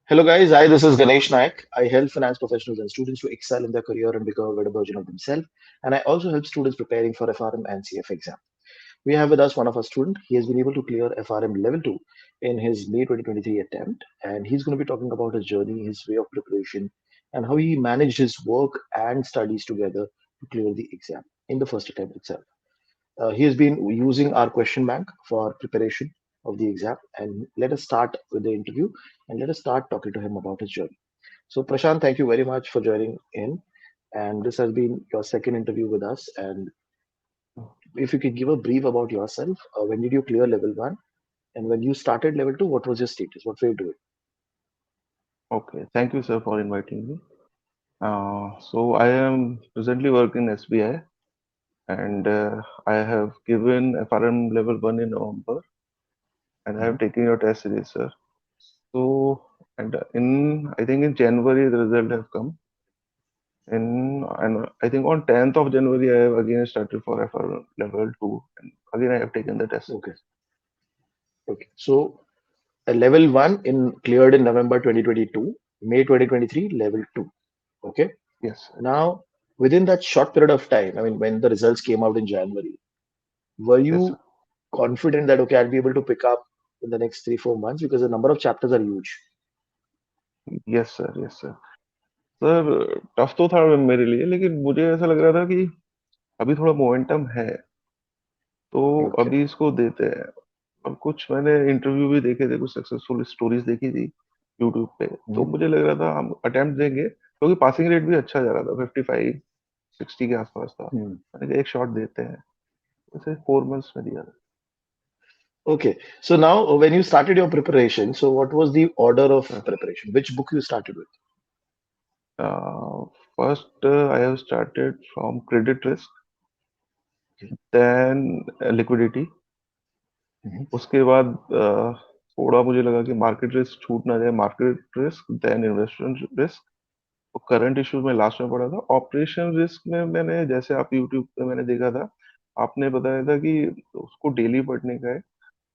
Hello, guys. Hi, this is Ganesh Naik. I help finance professionals and students to excel in their career and become a better version of themselves. And I also help students preparing for FRM and CF exam. We have with us one of our students. He has been able to clear FRM level 2 in his May 2023 attempt. And he's going to be talking about his journey, his way of preparation, and how he managed his work and studies together to clear the exam in the first attempt itself. He has been using our question bank for preparation of the exam. And let us start with the interview and let us start talking to him about his journey. So, Prashant, thank you very much for joining in. And this has been your second interview with us. And if you could give a brief about yourself, when did you clear level one? And when you started level two, what was your status? What were you doing? Okay, thank you, sir, for inviting me. So I am presently working in SBI, and I have given FRM level 1 in November, and I have Mhm. taken your test series, sir. So, and I think in January the result have come. And I think on 10th of January I have again started for FRM level 2, and again I have taken the test Okay. series. Okay. So, a level one in cleared in November 2022, May 2023, level two. Okay. Yes, sir. Now, within that short period of time, I mean, when the results came out in January, were Yes, sir. you confident that, okay, I'll be able to pick up in the next 3, 4 months because the number of chapters are huge? Yes, sir. Yes, sir. Sir tough तो था मेरे लिए, लेकिन मुझे ऐसा लग रहा था कि अभी थोड़ा मोमेंटम है, तो Okay. अभी इसको देते हैं। और कुछ मैंने इंटरव्यू भी देखे थे, कुछ सक्सेसफुल स्टोरीज देखी थी यूट्यूब पे, तो Mhm. मुझे लग रहा था हम अटेम्प्ट देंगे, क्योंकि पासिंग रेट भी अच्छा जा रहा था, 55-60 के आसपास था। Hmm. मैंने कहा एक शॉट देते हैं, वैसे 4 मंथ्स में दिया Okay. So now, when you started your preparation, so what was the order of था। preparation? Which book you started with? First I have started from credit risk, Okay. Then liquidity. Mhm. उसके बाद थोड़ा मुझे लगा कि market risk छूट ना जाए, market risk then investment risk. तो करंट इश्यूज में लास्ट में पढ़ा था। ऑपरेशन रिस्क में मैंने, जैसे आप यूट्यूब पे मैंने देखा था, आपने बताया था कि उसको डेली पढ़ने का है,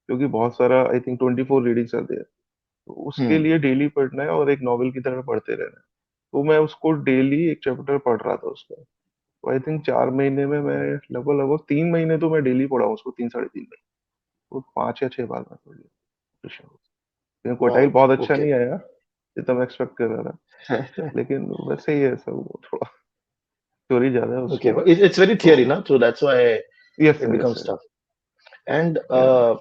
क्योंकि बहुत सारा आई थिंक 24 रीडिंग्स आते हैं, तो उसके Hmm. लिए डेली पढ़ना है और एक नॉवेल की तरह पढ़ते रहना है। तो मैं उसको डेली एक चैप्टर पढ़ रहा था उसका। तो आई थिंक 4 महीने में मैं लगभग लगभग 3 महीने तो मैं डेली पढ़ा हूँ उसको, 3 साढ़े 3 महीने। तो 5 या 6 बार मैं पढ़ लिया ऑपरेशन। लेकिन क्वार्टाइल Wow. बहुत अच्छा Okay. नहीं आया जितना मैं एक्सपेक्ट कर रहा था, लेकिन वैसे ही है सब, वो थोड़ा थ्योरी ज्यादा है Okay. उसमें। But it's very तो theory, na? So that's why yes it sir, yes becomes sir. tough. And या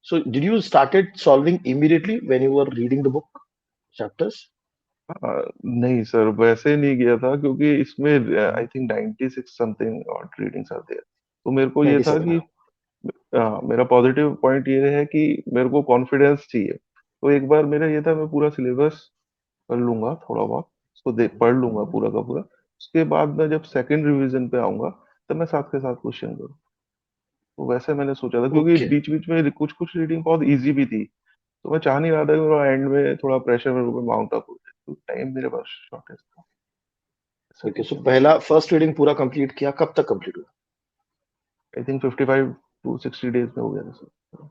so, did you started solving immediately when you were reading the book chapters? नहीं sir, वैसे नहीं किया था, क्योंकि इसमें आई Mhm. थिंक 96 समथिंग और रीडिंग्स आते हैं। तो मेरे को ये था 97. कि हाँ. मेरा पॉजिटिव पॉइंट ये है कि मेरे को कॉन्फिडेंस चाहिए। तो एक बार मेरा ये था, मैं पूरा सिलेबस कर लूंगा थोड़ा बहुत, उसको पढ़ लूंगा पूरा का पूरा। उसके बाद मैं जब सेकंड रिवीजन पे आऊंगा, तब मैं साथ के साथ क्वेश्चन करूँ। तो वैसे मैंने सोचा था, क्योंकि Okay. बीच बीच में कुछ कुछ रीडिंग बहुत इजी भी थी, तो मैं चाह नहीं रहा था कि मेरा एंड में थोड़ा प्रेशर मेरे ऊपर माउंट अप हो जाए, तो टाइम मेरे पास शॉर्टेज था, ऐसा Okay. कुछ So नहीं था। पहला फर्स्ट रीडिंग पूरा कंप्लीट किया कब तक कंप्लीट हुआ? आई थिंक 55 to 60 डेज में हो गया था sir,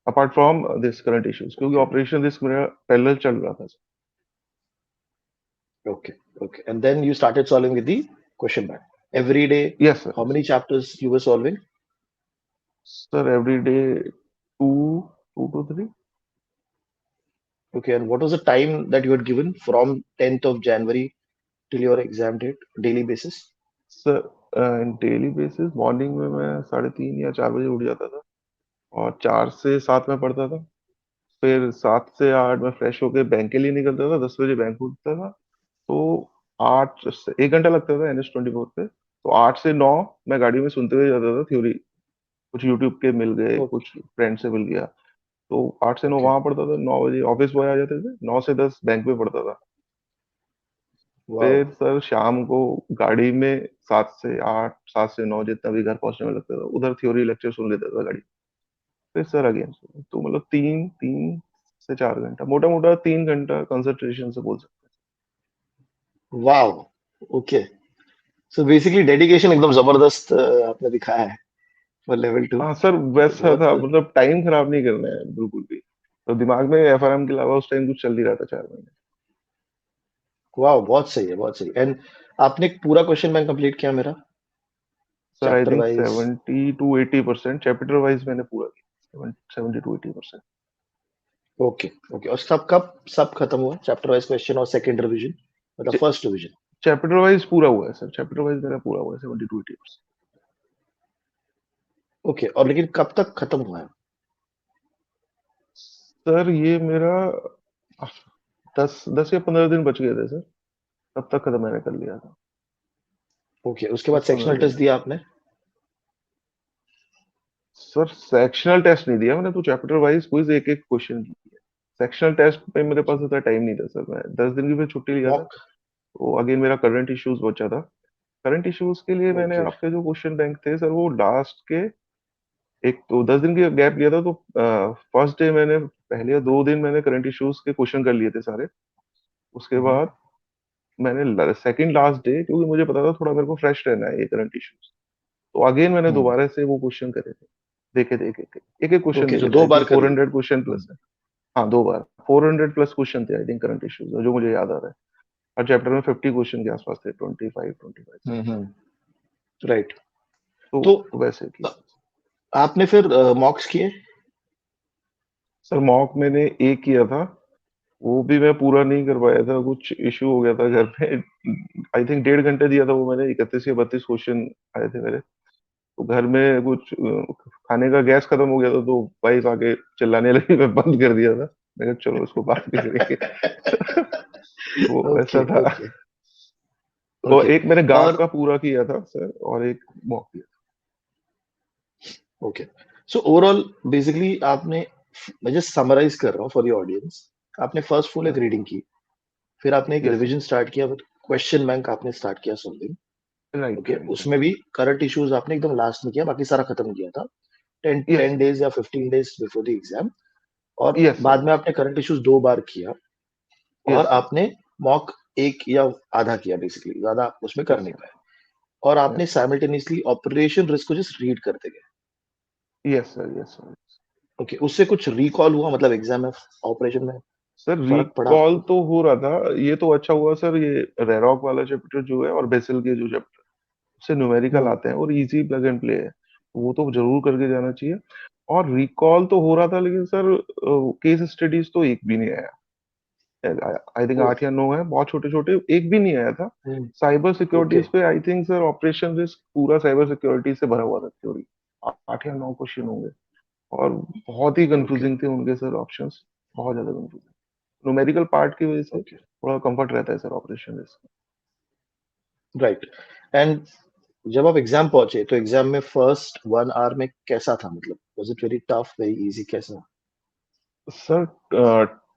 apart from this current issues, क्योंकि Okay. ऑपरेशन रिस्क मेरा पैरेलल चल रहा था sir. Okay. Okay. And then you started solving with the question bank every day. Yes sir, How yes many chapters you were solving? Sir, every day two 2 to 3। Okay. And what was the time that you had given from 10th of January till your exam date, daily basis? Sir daily basis morning में मैं 3:30 या 4 बजे उठ जाता था, और 4 से 7 में पढ़ता था। फिर 7 से 8 में फ्रेश होके बैंक के लिए निकलता था, 10 बजे बैंक खुलता था। तो 1 घंटा लगता था NH24 पे, तो 8 से 9 मैं गाड़ी में सुनते हुए जाता था थ्योरी। कुछ यूट्यूब के मिल गए, कुछ Okay. फ्रेंड से मिल गया। तो 8 से 9 Okay. वहां पढ़ता था, 9 बजे ऑफिस बॉय आ जाते थे, 9 से 10 बैंक में पढ़ता था। फिर Wow. सर शाम को गाड़ी में 7 से 8, 7 से 9 जितना भी घर पहुंचने में लगता था, उधर थ्योरी लेक्चर सुन लेता था गाड़ी। फिर सर अगेन, तो मतलब 3 से 4 घंटा, मोटा मोटा 3 घंटा कंसंट्रेशन से बोल सकते Wow. Okay. So basically dedication एकदम जबरदस्त आपने दिखाया है for level 2. हैं। हाँ सर, तो वैसा बहुत था, मतलब टाइम खराब नहीं करना है बिल्कुल भी। तो दिमाग में एफआरएम के अलावा उस टाइम कुछ चल नहीं रहा था 4 महीने। वाह, बहुत सही है, बहुत सही। एंड आपने पूरा क्वेश्चन बैंक कंप्लीट किया मेरा, sir I chapter think wise? 70 to 80%, chapter wise मैंने पूरा किया 70 to 80%। Okay, okay. और सब खत्म हुआ चैप्टर वाइज क्वेश्चन और सेकंड रिवीजन, मतलब फर्स्ट रिवीजन? चैप्टर वाइज पूरा हुआ है सर, चैप्टर वाइज मेरा पूरा हुआ है 70 to 80%। ओके, और लेकिन कब तक खत्म हुआ है? सर ये मेरा 10 या 15 दिन बच गए थे सर, तब तक खत्म मैंने कर लिया था। ओके, उसके बाद 10-15 सेक्शनल दिन टेस्ट दिया आपने? सर सेक्शनल टेस्ट नहीं दिया मैंने, तो चैप्टर वाइज क्विज एक एक क्वेश्चन की है। सेक्शनल टेस्ट पे मेरे पास इतना टाइम नहीं था सर, मैं 10 दिन की फिर छुट्टी लिया था। मॉक? तो अगेन मेरा करंट इश्यूज बचा था। करंट इश्यूज के लिए मैंने ओके। आपके जो क्वेश्चन बैंक थे सर, वो लास्ट के एक तो 10 दिन की गैप लिया था, तो फर्स्ट डे मैंने पहले या 2 दिन मैंने करंट इश्यूज के क्वेश्चन कर लिए थे सारे। उसके हम्म, बाद मैंने सेकंड लास्ट डे, क्योंकि मुझे पता था थोड़ा मेरे को फ्रेश रहना है ये करंट इश्यूज, तो अगेन मैंने हम्म। दोबारा से वो क्वेश्चन करे थे। देखे थे एक एक क्वेश्चन ओके, तो देखे थे, दो आई बार थिंक कर फोर लिए? हंड्रेड क्वेश्चन प्लस है। हाँ 2 बार 400+ क्वेश्चन थे आई थिंक करंट इश्यूज, जो मुझे याद आ रहा है। हर चैप्टर में 50 क्वेश्चन के आसपास थे, 25 25। हम्म। राइट। तो तो वैसे की। अ, आपने फिर मॉक्स किए? सर मॉक मैंने एक किया था, वो भी मैं पूरा नहीं कर पाया था, कुछ इशू हो गया था घर पे। आई थिंक 1.5 घंटे दिया था वो मैंने, 31 या 32 क्वेश्चन आए थे मेरे। तो घर में कुछ खाने का गैस खत्म हो गया था, तो वाइफ आके चिल्लाने लगी, मैं बंद कर दिया था। मैं कहा चलो इसको बाद में करेंगे। तो ओके, ऐसा था। ओके, और ओके। एक मैंने गार्ड और का पूरा किया था सर, और एक मॉक किया ओके, सो ओवरऑल बेसिकली आपने, मैं जस्ट समराइज कर रहा हूँ फॉर योर ऑडियंस, आपने फर्स्ट फुल एक था। रीडिंग की, फिर आपने एक यस सर। रिवीजन स्टार्ट किया, फिर क्वेश्चन बैंक आपने स्टार्ट किया solving. Right okay, right right. उसमें भी करंट इश्यूज आपने एकदम लास्ट में किया, बाकी सारा खत्म किया था ten yes ten sir. Days या 15 डेज बिफोर द एग्जाम। और यस सर। बाद में आपने करंट इश्यूज 2 बार किया, और यस सर। आपने मॉक एक या आधा किया, बेसिकली ज्यादा आप उसमें कर यस नहीं सर। पाए। और आपने यस साइमल्टेनियसली ऑपरेशन रिस्क को जस्ट रीड करते गए। Yes sir. Yes sir. Okay, उससे कुछ रिकॉल हुआ, मतलब एग्जाम में ऑपरेशन में सर फर्क पड़ा रिकॉल आपको? तो हो रहा था, ये तो अच्छा हुआ सर, ये रेरॉक वाला चैप्टर जो है और बेसिल के जो चैप्टर, उससे न्यूमेरिकल हम्म। आते हैं और इजी प्लग एंड प्ले है, तो वो तो जरूर करके जाना चाहिए। और रिकॉल तो हो रहा था, लेकिन सर केस स्टडीज तो एक भी नहीं आया। आई थिंक ओह। 8 या 9 है, बहुत छोटे छोटे, एक भी नहीं आया था। हम्म। Cyber okay. सिक्योरिटीज पे I think sir operation risk पूरा साइबर सिक्योरिटी से भरा हुआ था थ्योरी, 8 या 9 क्वेश्चन होंगे। और बहुत ही ओके, कंफ्यूजिंग थे उनके सर ऑप्शंस, बहुत ज्यादा कंफ्यूजिंग। न्यूमेरिकल पार्ट की वजह से ओके। थोड़ा कंफर्ट रहता है sir operation risk. Right. And जब आप एग्जाम पहुंचे, तो एग्जाम में फर्स्ट 1 आवर में कैसा था, मतलब was it very tough, very easy, कैसा? सर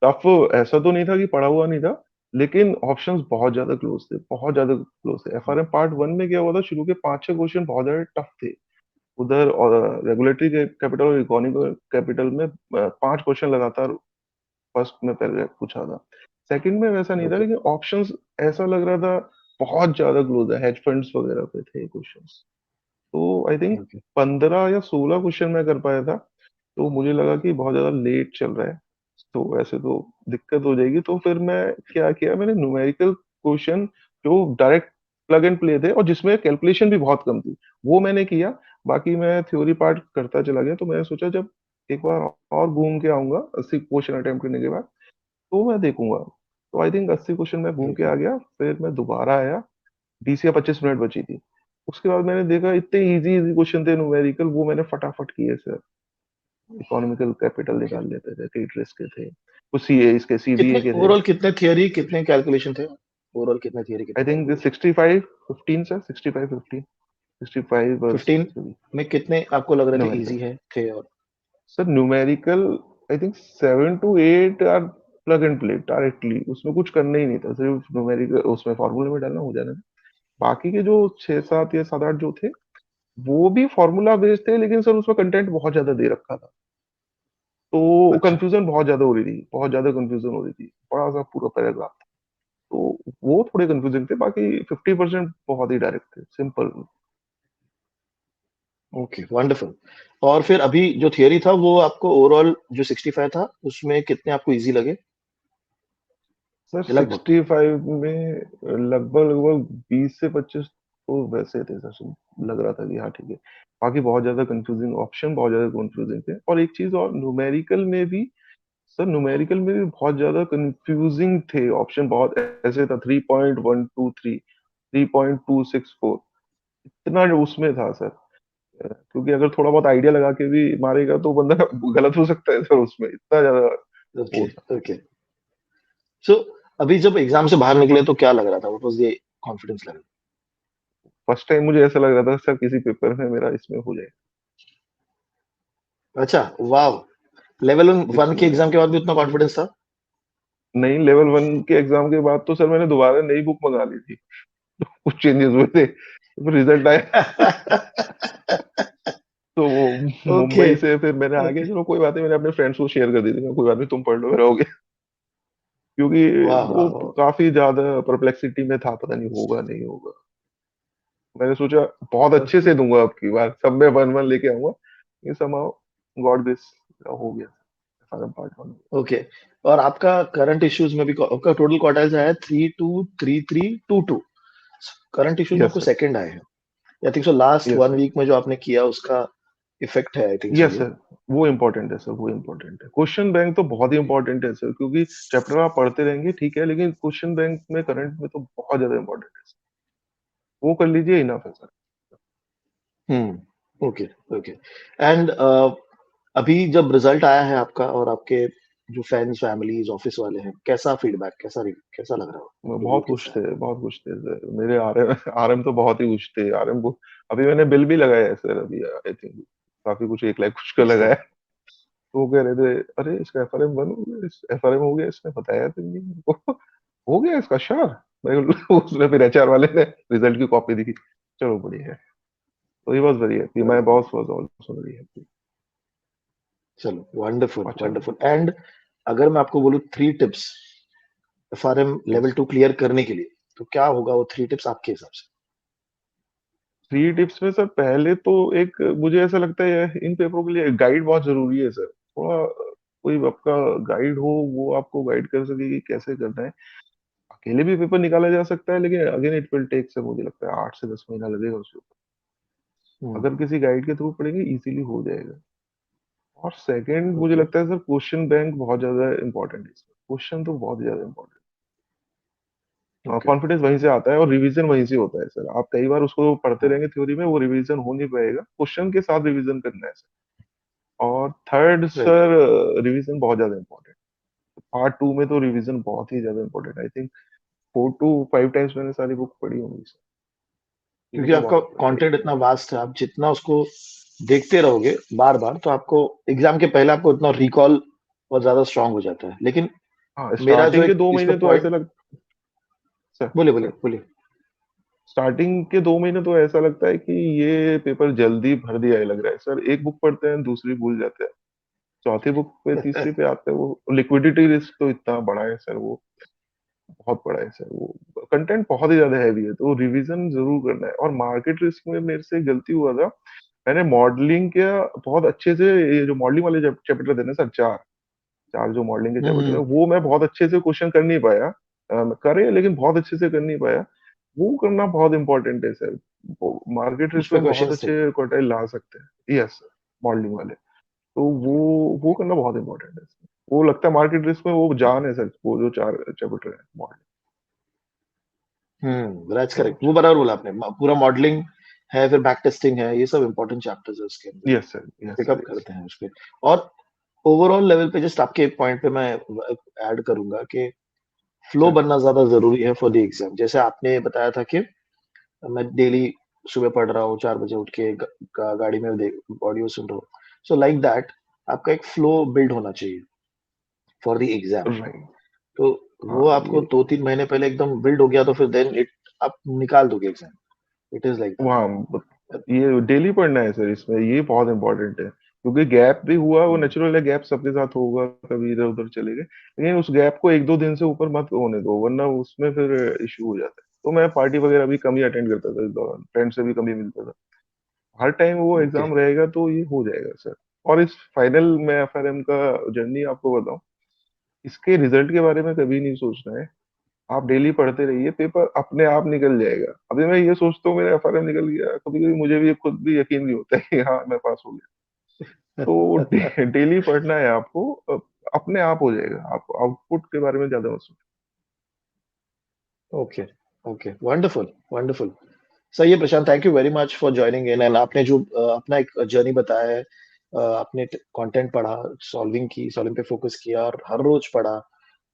टफ ऐसा तो नहीं था कि पढ़ा हुआ नहीं था, लेकिन ऑप्शंस बहुत ज्यादा क्लोज थे, बहुत ज्यादा क्लोज थे। एफआरएम पार्ट 1 में क्या हुआ था, शुरू के 5-6 क्वेश्चन बहुत ज्यादा टफ थे। उधर और रेगुलेटरी कैपिटल और इकोनॉमिक कैपिटल में 5 क्वेश्चन लगातार फर्स्ट में पहले पूछा था। सेकंड में वैसा नहीं था, ओके, लेकिन ऑप्शंस ऐसा लग रहा था बहुत ज्यादा क्लोज है, हेज फंड्स वगैरह पे थे क्वेश्चंस। तो आई थिंक ओके, 15 या 16 क्वेश्चन मैं कर पाया था। तो मुझे लगा कि बहुत ज्यादा लेट चल रहा है, तो ऐसे तो दिक्कत हो जाएगी। तो फिर मैं क्या किया, मैंने न्यूमेरिकल क्वेश्चन जो डायरेक्ट प्लग एंड प्ले थे और जिसमें कैलकुलेशन भी बहुत कम थी, वो मैंने किया। बाकी मैं थ्योरी पार्ट करता चला गया। तो मैंने सोचा जब एक बार और घूम के आऊंगा 80 क्वेश्चन अटेम्प्ट करने के बाद, तो मैं देखूंगा। तो आई थिंक 80 क्वेश्चन मैं घूम के ओके। आ गया, फिर मैं दोबारा आया। 20 या 25 मिनट बची थी। उसके बाद मैंने देखा इतने इजी इजी क्वेश्चन थे न्यूमेरिकल, वो मैंने फटाफट किए सर। इकोनॉमिकल कैपिटल ओके, निकाल लेते थे, क्रेडिट रिस्क के थे, कुछ सीए इसके सीवीए कितने के थे। ओवरऑल, कितने थियरी, कितने कैलकुलेशन थे? ओवरऑल कितने थियरी, आई कितने थिंक कैलकुलेशन? 65-15 सर, 65-15, 65 बस। 15 में कितने आपको लग रहे थे न्यूमेरिकल इजी है थे? और sir, numerical I think 7 to 8 are plug and play directly, उसमें कुछ करना ही नहीं था, सिर्फ न्यूमेरिकल उसमें फॉर्मूले में डालना हो जाना। बाकी के जो 6 7 या 7 8 जो थे, वो भी फॉर्मूला बेस्ड थे, लेकिन सर उसमें कंटेंट बहुत ज्यादा दे रखा था। तो अच्छा। कंफ्यूजन बहुत ज्यादा हो रही थी, बहुत ज्यादा कंफ्यूजन हो रही थी, बड़ा सा पूरा पैराग्राफ। तो वो थोड़े कंफ्यूजिंग थे, बाकी 50% बहुत ही डायरेक्ट थे, सिंपल। Okay, wonderful. और फिर अभी जो थियरी था वो आपको ओवरऑल जो 65 था उसमें कितने आपको इजी लगे? सर लगभग। 65 में लगभग लगभग 20 से 25 तो वैसे थे सर, लग रहा था कि हाँ ठीक है। बाकी बहुत ज्यादा कंफ्यूजिंग ऑप्शन, बहुत ज्यादा कंफ्यूजिंग थे। और एक चीज और, न्यूमेरिकल में भी सर, न्यूमेरिकल में भी बहुत ज्यादा कंफ्यूजिंग थे ऑप्शन। बहुत ऐसे था 3.123, 3.264, इतना जो उसमें था सर। क्योंकि अगर थोड़ा बहुत आइडिया लगा के भी मारेगा तो बंदा गलत हो सकता है सर, उसमें इतना ज्यादा ओके, वो था। ओके। सो अभी जब एग्जाम से बाहर निकले तो क्या लग रहा था? What was the confidence level? First time मुझे ऐसा लग रहा था सर किसी पेपर में मेरा इसमें हो जाए। अच्छा, वाह। लेवल वन के इसमें एग्जाम के बाद भी उतना कॉन्फिडेंस था? नहीं, लेवल 1 के एग्जाम के बाद तो सर मैंने दोबारा नई बुक मंगा ली थी। कुछ चेंजेस हुए थे, फिर रिजल्ट आया। तो वो ओके, मुंबई से फिर मैंने आगे, ओके। चलो कोई बात नहीं, मैंने अपने फ्रेंड्स को शेयर कर दी थी, कोई बात नहीं तुम पढ़ लो मेरा हो गया। क्योंकि वाह, वाह, वो वाह। काफी ज्यादा परप्लेक्सिटी में था, पता नहीं होगा नहीं होगा। मैंने सोचा बहुत अच्छे से दूंगा, अब की बार सब में 1-1 लेके आऊंगा। ये समाउ गॉड दिस हो गया, सारा पार्ट 1। ओके। और आपका करंट इश्यूज में भी आपका टोटल क्वार्टाइल्स आया है 323322। करंट इश्यूज में यस आपको सर, सेकंड आए हैं। I think so last yes one sir, week में जो आपने किया उसका इफेक्ट है, आई थिंक सो यस ये। सर। वो इम्पोर्टेंट है सर, वो इम्पोर्टेंट है। क्वेश्चन बैंक तो बहुत ही ओके। इंपॉर्टेंट है सर, क्योंकि चैप्टर आप पढ़ते रहेंगे ठीक है, लेकिन क्वेश्चन बैंक में करंट में तो बहुत ज्यादा इंपॉर्टेंट है सर। वो कर लीजिए, इनफ है सर। Okay, okay. एंड अभी जब रिजल्ट आया है आपका और आपके जो फ्रेंड्स, फैमिलीज, ऑफिस वाले हैं, कैसा फीडबैक, कैसा लग रहा हो? बहुत रिव्यू खुश कैसा है? थे, बहुत खुश थे सर मेरे। आरएम आरएम तो बहुत ही खुश थे। आरएम को अभी मैंने बिल भी लगाया है सर, अभी आई थिंक काफी कुछ 1 लाख कुछ का अच्छा। लगाया है। तो वो कह रहे थे, अरे इसका एफआरएम बन हो गया, एफआरएम हो गया, इसने बताया तो नहीं मेरे को। हो गया इसका श्योर। उसने फिर एचआर वाले ने रिजल्ट की कॉपी दिखी। चलो बढ़िया है। तो he was very happy, my boss was also very happy. चलो, वंडरफुल, अच्छा वंडरफुल। एंड अगर मैं आपको बोलूँ 3 tips FRM level yes. 2 clear करने के लिए, तो क्या होगा वो 3 टिप्स आपके हिसाब से? 3 टिप्स में सर, पहले तो एक मुझे ऐसा लगता है इन पेपरों के लिए गाइड बहुत जरूरी है सर। थोड़ा कोई आपका गाइड हो, वो आपको गाइड कर सके कि कैसे करना है। अकेले भी पेपर निकाला जा सकता है, लेकिन again it will take sir, मुझे लगता है 8 से 10 महीना लगेगा उसके ऊपर। हुँ, अगर किसी गाइड के थ्रू पढ़ेंगे इजीली हो जाएगा। और सेकंड मुझे ओके, लगता है सर, क्वेश्चन बैंक बहुत ज्यादा इंपॉर्टेंट है इसमें। क्वेश्चन तो बहुत ज्यादा इंपॉर्टेंट है। ओके, कॉन्फिडेंस वहीं से आता है और रिवीजन वहीं से होता है सर। आप कई बार उसको पढ़ते हाँ, रहेंगे थ्योरी में, वो रिवीजन हो नहीं पाएगा, क्वेश्चन के साथ रिवीजन करना है सर। और थर्ड राइट। सर, रिवीजन बहुत ज्यादा इंपॉर्टेंट। पार्ट 2 में तो रिवीजन बहुत ही ज्यादा important, I think 4 to 5 times मैंने सारी बुक पढ़ी होंगी सर। क्योंकि रिवीजन आपका बहुत इंपॉर्टेंट है। कंटेंट इतना वास्ट है, आप जितना उसको देखते रहोगे बार-बार, तो आपको एग्ज़ाम के पहले आपको उतना रिकॉल बहुत ज़्यादा स्ट्रॉन्ग हो जाता है। लेकिन हाँ, मेरा जो स्टार्टिंग के एक दो इसमें महीने तो पॉइंट। ऐसे लग सर बोलिए, बोलिए, सर बोलिए। स्टार्टिंग के 2 महीने तो ऐसा लगता है कि ये पेपर जल्दी भर दिया है, लग रहा है सर। एक बुक पढ़ते हैं, दूसरी भूल जाते हैं, चौथी बुक पे, तीसरी पे आते हैं। वो लिक्विडिटी रिस्क तो इतना बड़ा है सर, वो बहुत बड़ा है सर। वो कंटेंट बहुत ही ज्यादा हैवी है, तो रिवीजन जरूर करना है। और मार्केट रिस्क में मेरे से गलती हुआ था, मैंने मॉडलिंग का बहुत अच्छे से, ये जो मॉडलिंग वाले चैप्टर थे ना सर, चार चार जो मॉडलिंग के हुँ, चैप्टर है, हुँ। वो मैं बहुत अच्छे से क्वेश्चन कर नहीं पाया। करे लेकिन बहुत अच्छे से कर नहीं पाया। वो करना बहुत इंपॉर्टेंट है सर। मार्केट रिस्क उसपे में बहुत क्वेश्चन्स थे। अच्छे क्वार्टाइल ला सकते हैं, यस सर, मॉडलिंग वाले। तो वो करना बहुत इंपॉर्टेंट है सर। वो लगता है मार्केट रिस्क में वो जान है सर, वो जो चार चैप्टर है मॉडलिंग। दैट्स तो करेक्ट। वो बराबर बोला आपने। पूरा मॉडलिंग है, फिर बैक टेस्टिंग है, ये सब इंपॉर्टेंट चैप्टर्स है उसके अंदर। Yes sir, yes pickup sir, yes. करते हैं उसपे। और ओवरऑल लेवल पे जस्ट आपके एक पॉइंट पे मैं ऐड करूंगा कि फ्लो सर बनना ज्यादा जरूरी है फॉर द एग्जाम। जैसे आपने बताया था कि मैं डेली सुबह पढ़ रहा हूँ, 4 बजे उठ के गाड़ी में ऑडियो सुन रहा हूँ। सो लाइक दैट आपका एक फ्लो बिल्ड होना चाहिए फॉर द एग्जाम। राइट। तो हाँ वो आपको ये 2-3 महीने पहले एकदम बिल्ड हो गया तो फिर देन इट आप निकाल दोगे एग्जाम। इट इज लाइक वहाँ ये डेली पढ़ना है सर, इसमें ये बहुत इंपॉर्टेंट है। क्योंकि गैप भी हुआ, वो दैट। नेचुरल है, गैप सबके साथ होगा, कभी इधर उधर चले गए, लेकिन उस गैप को 1-2 दिन से ऊपर मत होने दो, वरना उसमें फिर इश्यू हो जाता है। तो मैं पार्टी वगैरह भी कम ही अटेंड करता था इस दौरान, फ्रेंड से भी कम ही मिलता था। हर टाइम वो ओके। एग्जाम रहेगा तो ये हो जाएगा सर। और इस फाइनल में एफआरएम का जर्नी आपको बताऊं, इसके रिजल्ट के बारे में कभी नहीं सोचना है। आप डेली पढ़ते रहिए, पेपर अपने आप निकल जाएगा। अभी मैं ये सोचता हूँ मेरा एफआरएम निकल गया, कभी कभी मुझे भी खुद भी यकीन नहीं होता है कि हाँ मैं पास हो गया। तो डेली पढ़ना है आपको, अपने आप हो जाएगा। आप आउटपुट के बारे में ज्यादा मत सोचो। ओके। Okay, wonderful wonderful. सही है Prashant, thank you very much for joining in. And आपने जो अपना एक जर्नी बताया है, आपने कंटेंट पढ़ा, सॉल्विंग पे फोकस किया और हर रोज पढ़ा,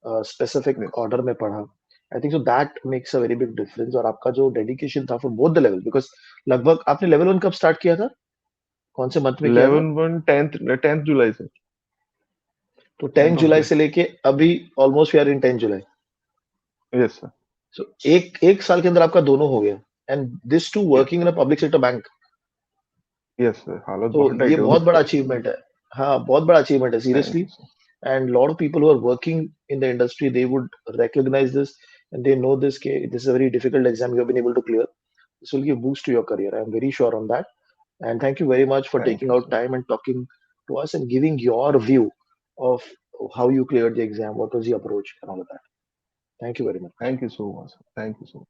स्पेसिफिक यस। ऑर्डर में पढ़ा। आई think so that makes a very big difference. और आपका जो डेडिकेशन था for both the level, because लगभग आपने लेवल 1 कब स्टार्ट किया था, कौन से मंथ में किया था? 11 1 10th जुलाई से। तो 10 10th ऑफ जुलाई जुलाई। से लेके अभी almost we are in 10 July. Yes sir. So एक एक साल के अंदर आपका दोनों हो गया, and this too yes working in a public sector bank. Yes sir, हालत तो बहुत ये टाइट है बहुत बड़ा उधर। अचीवमेंट है। हाँ, बहुत बड़ा अचीवमेंट है thank seriously. You sir. And lot of people who are working in the industry, they would recognize this, and they know this, this is a very difficult exam you have been able to clear. This will give boost to your career, I'm very sure on that. And thank you very much for thank taking you out sir. time and talking to us and giving your view of how you cleared the exam, what was the approach and all of that. Thank you very much. Thank you so much. Thank you so much.